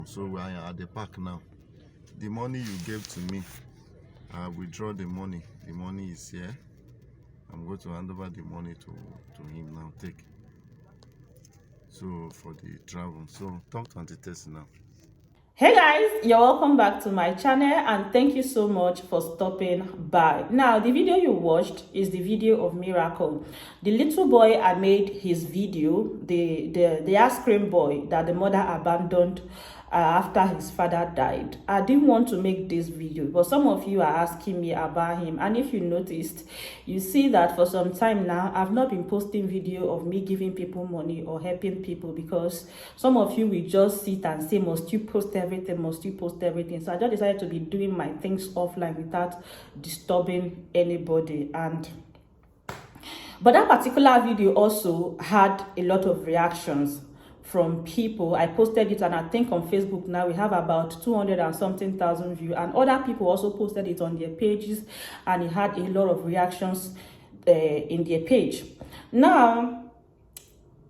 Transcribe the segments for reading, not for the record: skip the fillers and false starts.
So we are at the park now. The money you gave to me, I withdraw the money. The money is here. I'm going to hand over the money to him now. Take. So for the travel. So talk to Auntie Tessie now. Hey guys, you're welcome back to my channel and thank you so much for stopping by. Now the video you watched is the video of Miracle. The little boy I made his video, the ice cream boy that the mother abandoned after his father died. I didn't want to make this video, but some of you are asking me about him, and if you noticed, you see that for some time now I've not been posting video of me giving people money or helping people, because some of you will just sit and say, must you post everything, must you post everything? So I just decided to be doing my things offline without disturbing anybody. But that particular video also had a lot of reactions from people. I posted it, and I think on Facebook now we have about 200 and something thousand views, and other people also posted it on their pages, and it had a lot of reactions in their page. Now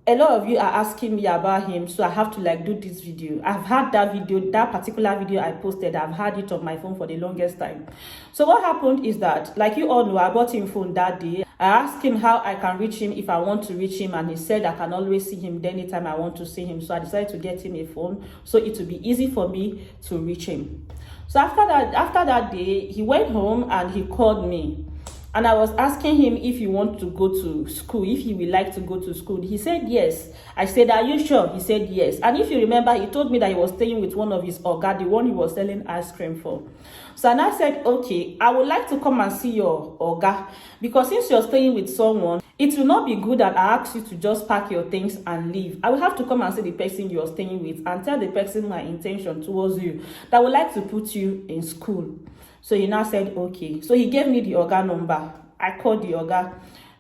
a lot of you are asking me about him, so I have to do this video. I've had that video, that particular video I posted, I've had it on my phone for the longest time. So what happened is that, like you all know, I bought him phone that day. I asked him how I can reach him if I want to reach him, and he said I can always see him anytime I want to see him. So I decided to get him a phone so it will be easy for me to reach him. So after that day, he went home and he called me. And I was asking him if he wants to go to school, if he would like to go to school. He said yes. I said, are you sure? He said yes. And if you remember, he told me that he was staying with one of his oga, the one he was selling ice cream for. So and I said, okay, I would like to come and see your oga, because since you're staying with someone, it will not be good that I ask you to just pack your things and leave. I will have to come and see the person you're staying with and tell the person my intention towards you, that I would like to put you in school. So he now said, okay. So he gave me the oga number. I called the oga.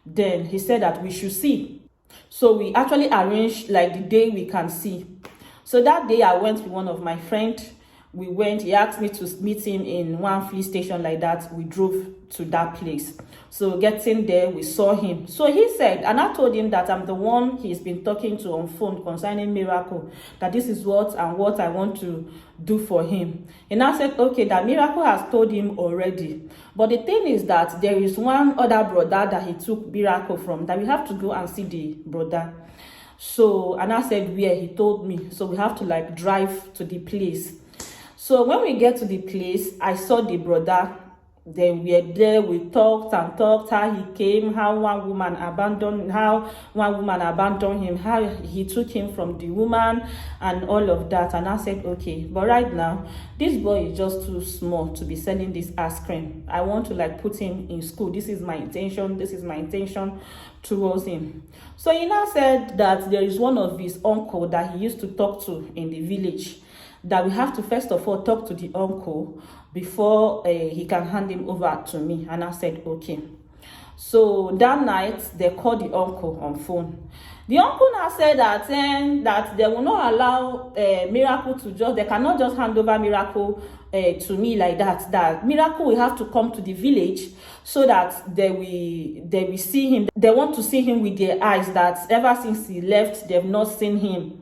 Then he said that we should see. So we actually arranged the day we can see. So that day I went with one of my friends. We went, he asked me to meet him in one police station like that. We drove to that place. So getting there, we saw him. So he said, and I told him that I'm the one he's been talking to on phone concerning Miracle, that this is what I want to do for him. And now said, okay, that Miracle has told him already. But the thing is that there is one other brother that he took Miracle from, that we have to go and see the brother. So, and I said where, he told me. So we have to drive to the place. So when we get to the place, I saw the brother. Then we were there, we talked and talked, how he came, how one woman abandoned him, how he took him from the woman and all of that. And I said, okay, but right now, this boy is just too small to be selling this ice cream. I want to put him in school. This is my intention towards him. So he now said that there is one of his uncle that he used to talk to in the village, that we have to first of all talk to the uncle before he can hand him over to me. And I said, okay. So that night, they called the uncle on phone. The uncle now said that they will not allow Miracle to they cannot just hand over Miracle to me like that. That Miracle will have to come to the village so that they will see him. They want to see him with their eyes, that ever since he left, they've not seen him.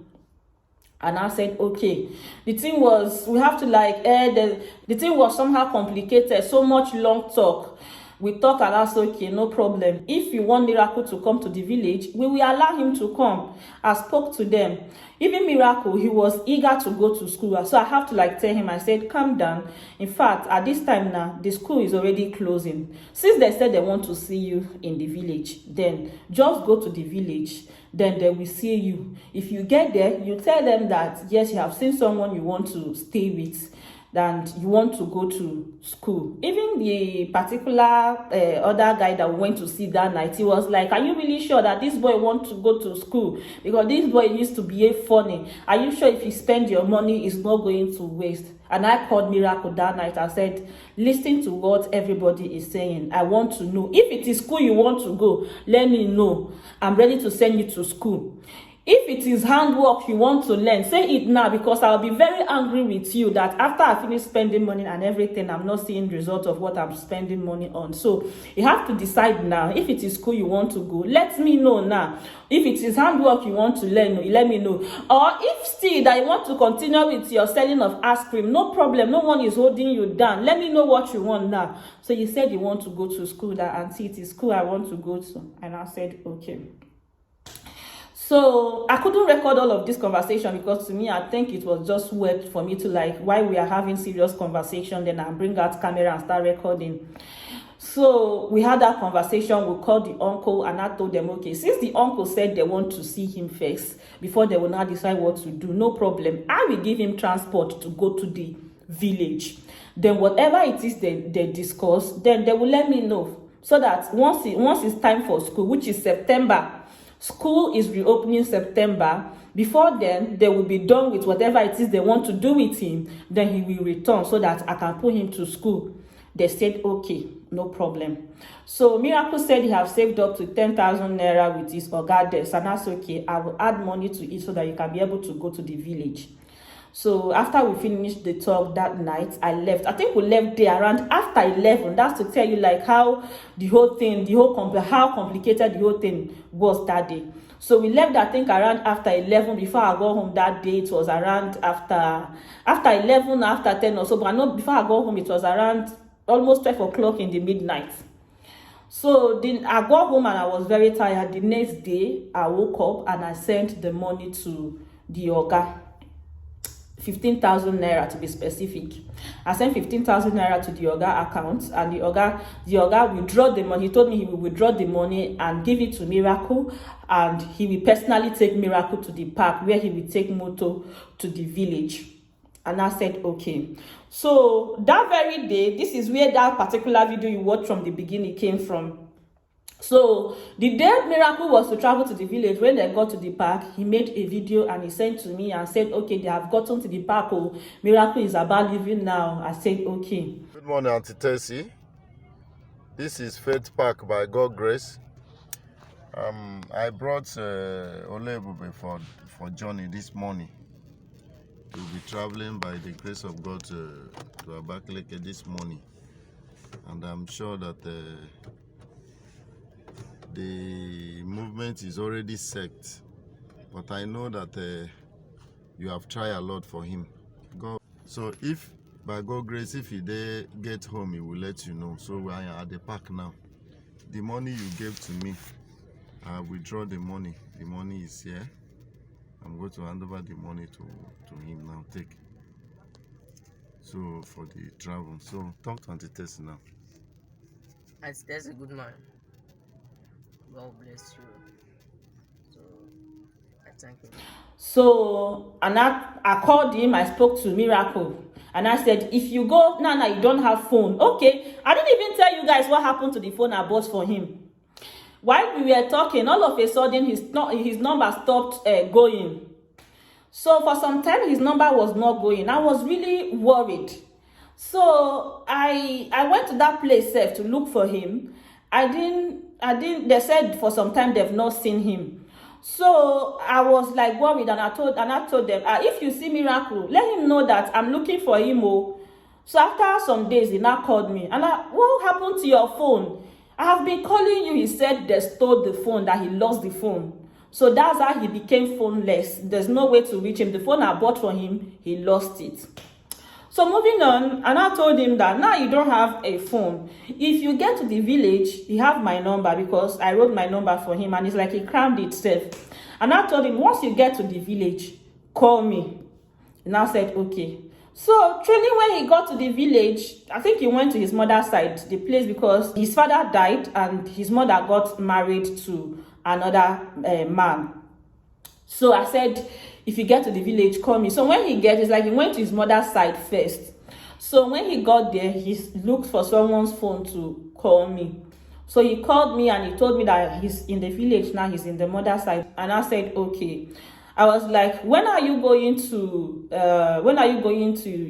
And I said, okay. The thing was, we have to the thing was somehow complicated, so much long talk. We talk and I said, okay, no problem. If you want Miracle to come to the village, we will allow him to come. I spoke to them. Even Miracle, he was eager to go to school. So I have to tell him, I said, calm down. In fact, at this time now, the school is already closing. Since they said they want to see you in the village, then just go to the village. Then they will see you. If you get there, you tell them that, yes, you have seen someone you want to stay with, and you want to go to school. Even the particular other guy that we went to see that night, he was like, are you really sure that this boy wants to go to school? Because this boy used to behave funny. Are you sure if you spend your money, it's not going to waste? And I called Miracle that night. I said, listen to what everybody is saying. I want to know. If it is school you want to go, let me know. I'm ready to send you to school. If it is handwork you want to learn, say it now, because I'll be very angry with you that after I finish spending money and everything, I'm not seeing results of what I'm spending money on. So you have to decide now. If it is school you want to go, let me know now. If it is handwork you want to learn, let me know. Or if still that you want to continue with your selling of ice cream, no problem. No one is holding you down. Let me know what you want now. So you said you want to go to school, that auntie, it is school I want to go to. And I said, okay. So I couldn't record all of this conversation because to me, I think it was just weird for me to, like, while we are having serious conversation, then I bring out camera and start recording. So we had that conversation. We called the uncle and I told them, okay, since the uncle said they want to see him first before they will now decide what to do, no problem. I will give him transport to go to the village. Then whatever it is they discuss, then they will let me know. So that once it's time for school, which is September, school is reopening September. Before then, they will be done with whatever it is they want to do with him. Then he will return so that I can put him to school. They said, okay, no problem. So Miracle said he have saved up to 10,000 naira with his oga desk. And that's okay. I will add money to it so that you can be able to go to the village. So after we finished the talk that night, I left. I think we left there around after 11. That's to tell you like how the whole thing, how complicated the whole thing was that day. So we left, I think, around after 11. Before I got home that day, it was around after 11, after 10 or so. But I know before I got home, it was around almost 12 o'clock in the midnight. So then I got home and I was very tired. The next day, I woke up and I sent the money to the oga. 15,000 naira to be specific. I sent 15,000 naira to the oga account, and the oga withdraw the money. He told me he will withdraw the money and give it to Miracle, and he will personally take Miracle to the park where he will take Moto to the village. And I said, okay. So that very day, this is where that particular video you watched from the beginning came from. So the day Miracle was to travel to the village, when they got to the park, he made a video and he sent to me and said, okay, they have gotten to the park. Oh, Miracle is about leaving now. I said, okay. Good morning, Auntie Tessie. This is Faith Park by God Grace. I brought Olebube for journey this morning. We'll be traveling by the grace of God to Abakaliki this morning. And I'm sure that the movement is already set, but I know that you have tried a lot for him. So if by God grace, if he dare get home, he will let you know. So we are at the park now. The money you gave to me, I withdraw the money. The money is here. I'm going to hand over the money to him now. Take. So for the travel. So talk to Auntie Tessie now. Auntie Tessie, good man. God bless you. So I thank you. So and I called him, I spoke to Miracle, and I said, if you go now, you don't have phone. Okay, I didn't even tell you guys what happened to the phone I bought for him. While we were talking, all of a sudden his number stopped going. So for some time his number was not going. I was really worried. So I went to that place to look for him. I didn't, they said for some time they've not seen him. So I was like worried, and I told them, if you see Miracle, let him know that I'm looking for him. Oh. So after some days, he now called me, and what happened to your phone? I have been calling you. He said they stole the phone, that he lost the phone. So that's how he became phoneless. There's no way to reach him. The phone I bought for him, he lost it. So moving on, and I told him that now you don't have a phone. If you get to the village, he have my number because I wrote my number for him, and it's like he crammed itself. And I told him, once you get to the village, call me. And I said, okay. So truly, when he got to the village, I think he went to his mother's side, the place, because his father died and his mother got married to another man. So I said, if you get to the village, call me. So when he it's like he went to his mother's side first. So when he got there, he looked for someone's phone to call me. So he called me and he told me that he's in the village now, he's in the mother's side. And I said, okay. I was like, when are you going to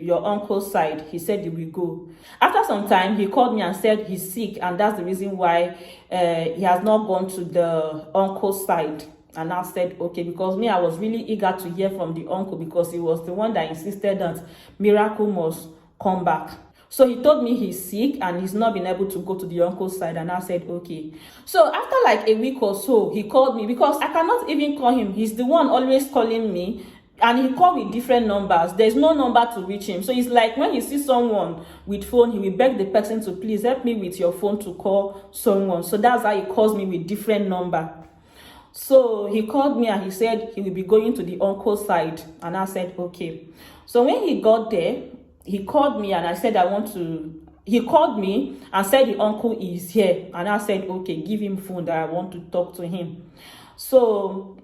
your uncle's side? He said he will go. After some time, he called me and said he's sick, and that's the reason why he has not gone to the uncle's side. And I said, okay, because me, I was really eager to hear from the uncle because he was the one that insisted that Miracle must come back. So he told me he's sick and he's not been able to go to the uncle's side. And I said, okay. So after like a week or so, he called me because I cannot even call him. He's the one always calling me. And he called with different numbers. There's no number to reach him. So it's like when he sees someone with phone, he will beg the person to please help me with your phone to call someone. So that's how he calls me with different number. So he called me and he said he will be going to the uncle's side. And I said, okay. So when he got there, he called me and I said, he called me and said the uncle is here. And I said, okay, give him phone that I want to talk to him. So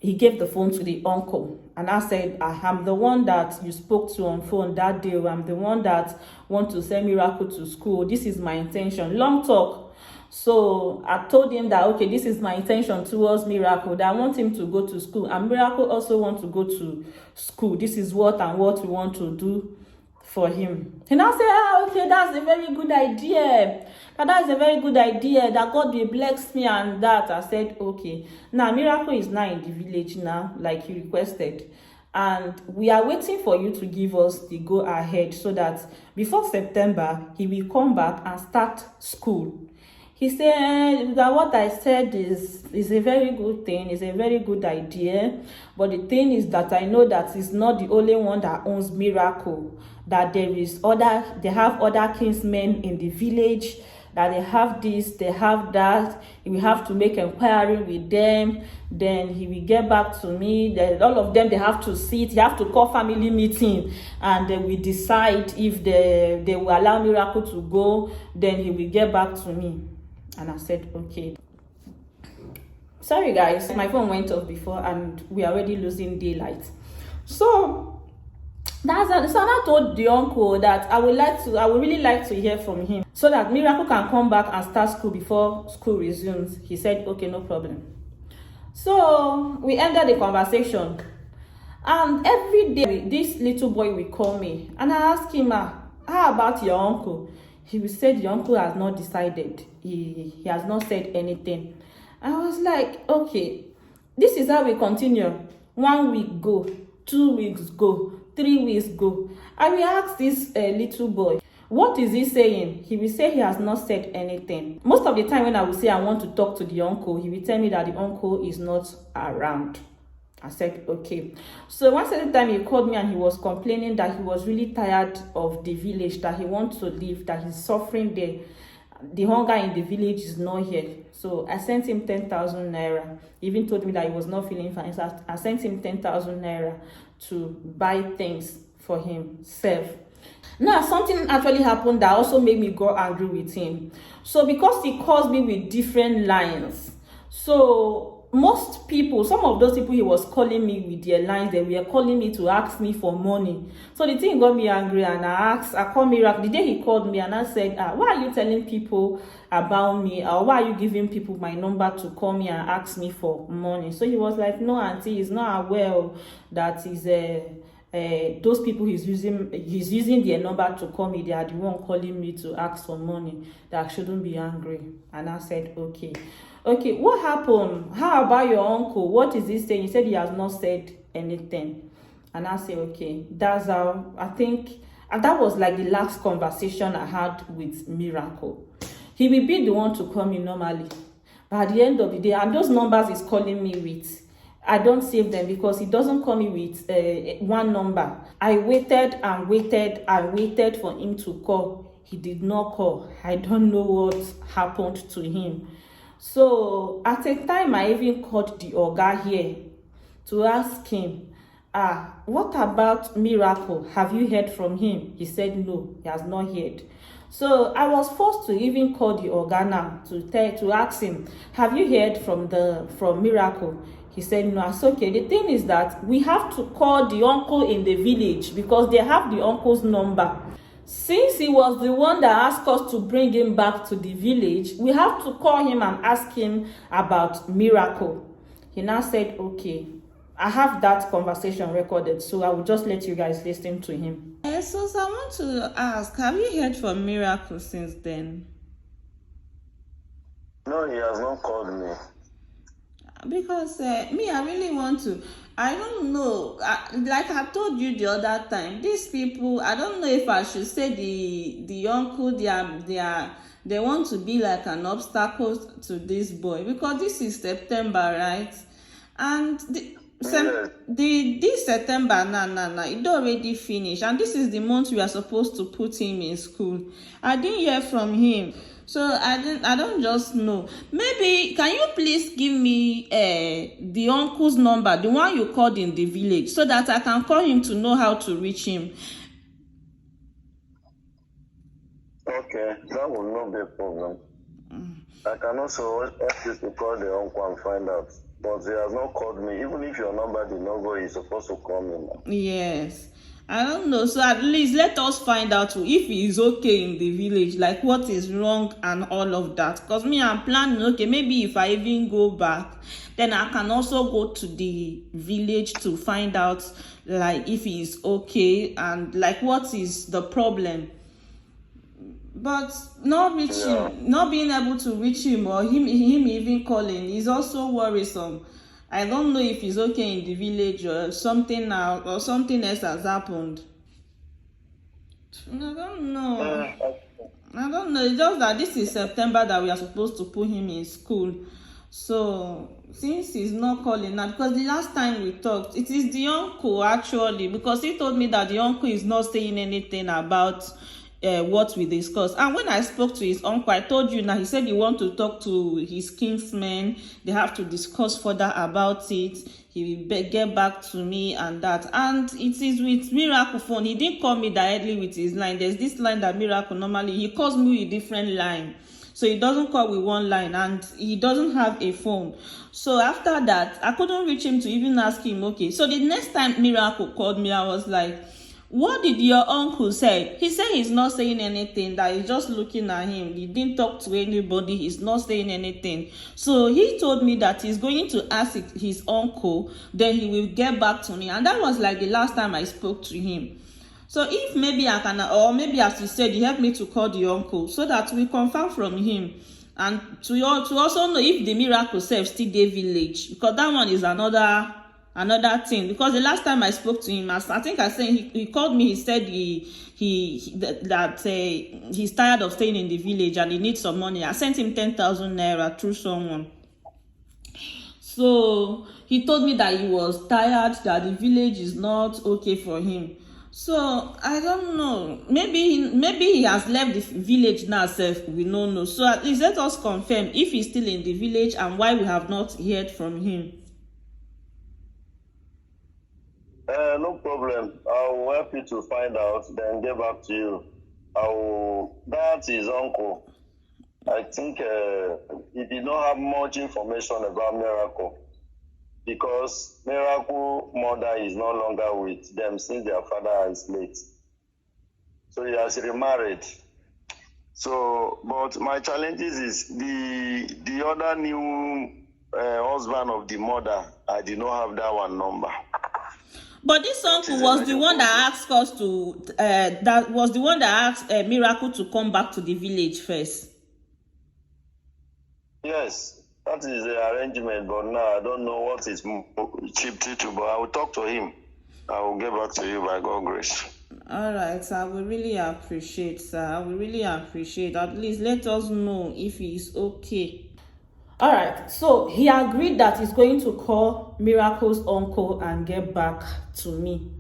he gave the phone to the uncle. And I said, I am the one that you spoke to on phone that day. I'm the one that want to send Miracle to school. This is my intention. Long talk. So I told him that, okay, this is my intention towards Miracle, that I want him to go to school. And Miracle also want to go to school. This is what we want to do for him. And I said, okay, that's a very good idea. That is a very good idea, that God will bless me and that. I said, okay. Now, Miracle is now in the village now, like you requested. And we are waiting for you to give us the go ahead so that before September, he will come back and start school. He said that what I said is a very good thing, is a very good idea. But the thing is that I know that he's not the only one that owns Miracle. That they have other kinsmen in the village, that they have this, they have that. We have to make inquiry with them. Then he will get back to me. Then all of them, they have to sit. You have to call family meeting, and then we decide if they will allow Miracle to go. Then he will get back to me. And I said, okay. Sorry guys, my phone went off before and we are already losing daylight. So I told the uncle that I would really like to hear from him so that Miracle can come back and start school before school resumes. He said, okay, no problem. So we ended the conversation. And every day, this little boy will call me. And I asked him, how about your uncle? He will say the uncle has not decided. He has not said anything. I was like, okay, this is how we continue. 1 week go, 2 weeks go, 3 weeks go. I will ask this little boy, what is he saying? He will say he has not said anything. Most of the time when I will say I want to talk to the uncle, he will tell me that the uncle is not around. I said, okay. So once at a time he called me and he was complaining that he was really tired of the village, that he wants to leave, that he's suffering there. The hunger in the village is not here. So I sent him 10,000 naira. He even told me that he was not feeling fine. So I sent him 10,000 naira to buy things for himself. Now, something actually happened that also made me go angry with him. So because he calls me with different lines, so most people, some of those people he was calling me with their lines, they were calling me to ask me for money. So the thing got me angry, and I called Miracle. The day he called me and I said, why are you telling people about me, or why are you giving people my number to call me and ask me for money? So he was like, no auntie, he's not aware that he's those people he's using their number to call me. They are the one calling me to ask for money, that I shouldn't be angry. And I said, okay, what happened? How about your uncle? What is he saying? He said he has not said anything. And I said, okay, that's how I think. And that was like the last conversation I had with Miracle. He will be the one to call me normally, but at the end of the day, and those numbers he's calling me with, I don't save them because he doesn't call me with one number. I waited and waited and waited for him to call. He did not call. I don't know what happened to him. So at a time, I even called the Oga here to ask him, what about Miracle? Have you heard from him? He said no, he has not heard. So I was forced to even call the Oga now to ask him, have you heard from Miracle? He said no. It's okay. The thing is that we have to call the uncle in the village because they have the uncle's number. Since he was the one that asked us to bring him back to the village, we have to call him and ask him about Miracle. He now said, okay, I have that conversation recorded, so I will just let you guys listen to him. So I want to ask, have you heard from Miracle since then? No, he has not called me. Because me, I really want to. I don't know. Like I told you the other time, these people. I don't know if I should say the uncle. They want to be like an obstacle to this boy because this is September, right? And Yes. this September now it don already finish, and this is the month we are supposed to put him in school. I didn't hear from him, so I don't just know. Maybe can you please give me the uncle's number, the one you called in the village, so that I can call him to know how to reach him. Okay, that will not be a problem. I can also ask you to call the uncle and find out. But he has not called me. Even if your number did not go, he's supposed to call me now. Yes, I don't know. So at least let us find out if he is okay in the village, like what is wrong and all of that. Because me, I'm planning, okay, maybe if I even go back, then I can also go to the village to find out like if he is okay and like what is the problem. But not reaching, not being able to reach him, or him even calling is also worrisome. I don't know if he's okay in the village or something now, or something else has happened. I don't know. I don't know. It's just that this is September that we are supposed to put him in school. So since he's not calling now, because the last time we talked, it is the uncle actually, because he told me that the uncle is not saying anything about what we discussed. And when I spoke to his uncle, I told you now, he said he want to talk to his kinsmen. They have to discuss further about it. He will get back to me and that. And it is with Miracle phone. He didn't call me directly with his line. There's this line that Miracle normally, he calls me with a different line. So he doesn't call with one line and he doesn't have a phone. So after that, I couldn't reach him to even ask him, okay. So the next time Miracle called me, I was like, what did your uncle say? He said he's not saying anything, that he's just looking at him. He didn't talk to anybody. He's not saying anything. So he told me that he's going to ask his uncle, then he will get back to me. And that was like the last time I spoke to him. So if maybe I can, or maybe as you said, you help me to call the uncle so that we confirm from him. And to also know if the Miracle self still dey village, because that one is another thing. Because the last time I spoke to him, I think I said he called me. He said he's tired of staying in the village and he needs some money. I sent him 10,000 naira through someone. So he told me that he was tired, that the village is not okay for him. So I don't know. Maybe he has left the village now. Self, we don't know. So at least let us confirm if he's still in the village and why we have not heard from him. No problem. I will help you to find out, then get back to you. That's his uncle. I think he did not have much information about Miracle because Miracle mother is no longer with them since their father is late. So he has remarried. So, but my challenges is the other new husband of the mother. I did not have that one number. But this uncle was the one that asked us to, that was the one that asked Miracle to come back to the village first. Yes, that is the arrangement, but now I don't know what is shifted to, but I will talk to him. I will get back to you by God's grace. All right, sir. I will really appreciate, sir. I will really appreciate. At least let us know if he is okay. All right, so he agreed that he's going to call Miracle's uncle and get back to me.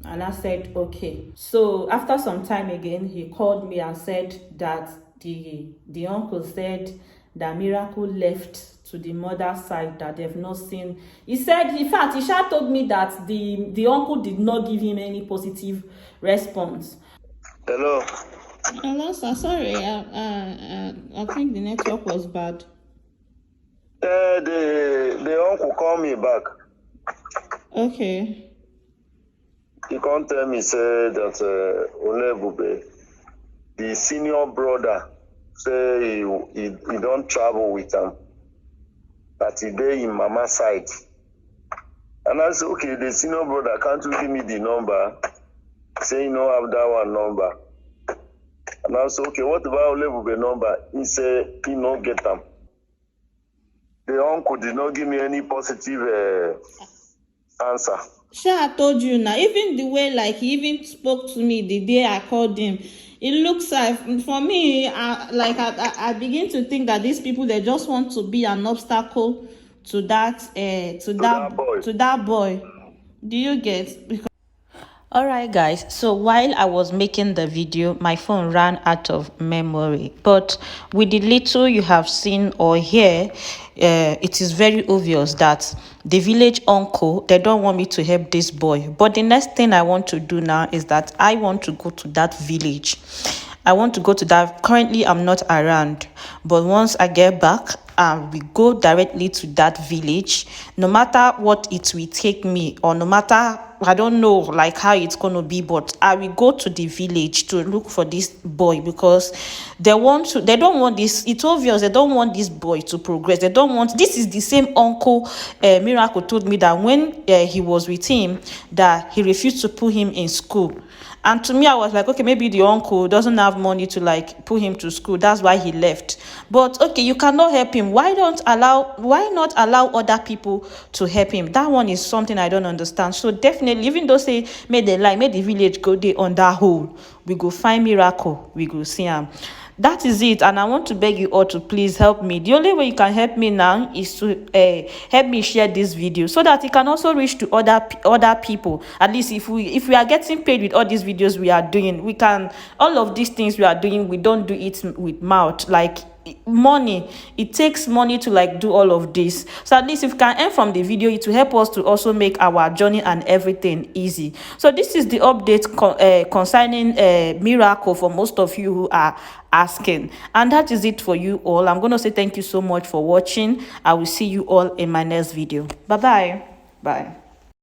And I said, okay. So after some time again, he called me and said that the uncle said that Miracle left to the mother's side, that they've not seen. He said, in fact, he told me that the uncle did not give him any positive response. Hello. Hello, sir. Sorry, I think the network was bad. The uncle called me back. Okay. He can't tell me say that Olebube, the senior brother, say he don't travel with him. That he dey in mama side. And I said, okay, the senior brother can't you give me the number? Say you don't have that one number. And I said, okay, what about Olebube number? He said he no get them. the uncle did not give me any positive answer. Sure, I told you now. Even the way like he even spoke to me the day I called him, it looks like for me, I begin to think that these people, they just want to be an obstacle to that boy. Do you get? Because alright guys, so while I was making the video, my phone ran out of memory, but with the little you have seen or hear, it is very obvious that the village uncle, they don't want me to help this boy. But the next thing I want to do now is that I want to go to that village. I want to go to that. Currently I'm not around, but once I get back, we go directly to that village, no matter what it will take me, or no matter, I don't know like how it's going to be, but I will go to the village to look for this boy, because they don't want this. It's obvious they don't want this boy to progress. They don't want, this is the same uncle Miracle told me that when he was with him, that he refused to put him in school. And to me, I was like, okay, maybe the uncle doesn't have money to like put him to school. That's why he left. But okay, you cannot help him. Why not allow other people to help him? That one is something I don't understand. So definitely, even though say made the village go there on that hole, we go find Miracle, we go see him. That is it, and I want to beg you all to please help me. The only way you can help me now is to help me share this video, so that it can also reach to other people. At least if we are getting paid with all these videos we are doing, we can, all of these things we are doing, we don't do it with mouth. Like money, it takes money to like do all of this. So at least if we can earn from the video, it will help us to also make our journey and everything easy. So this is the update concerning Miracle, for most of you who are asking, and that is it for you all. I'm going to say thank you so much for watching. I will see you all in my next video. Bye.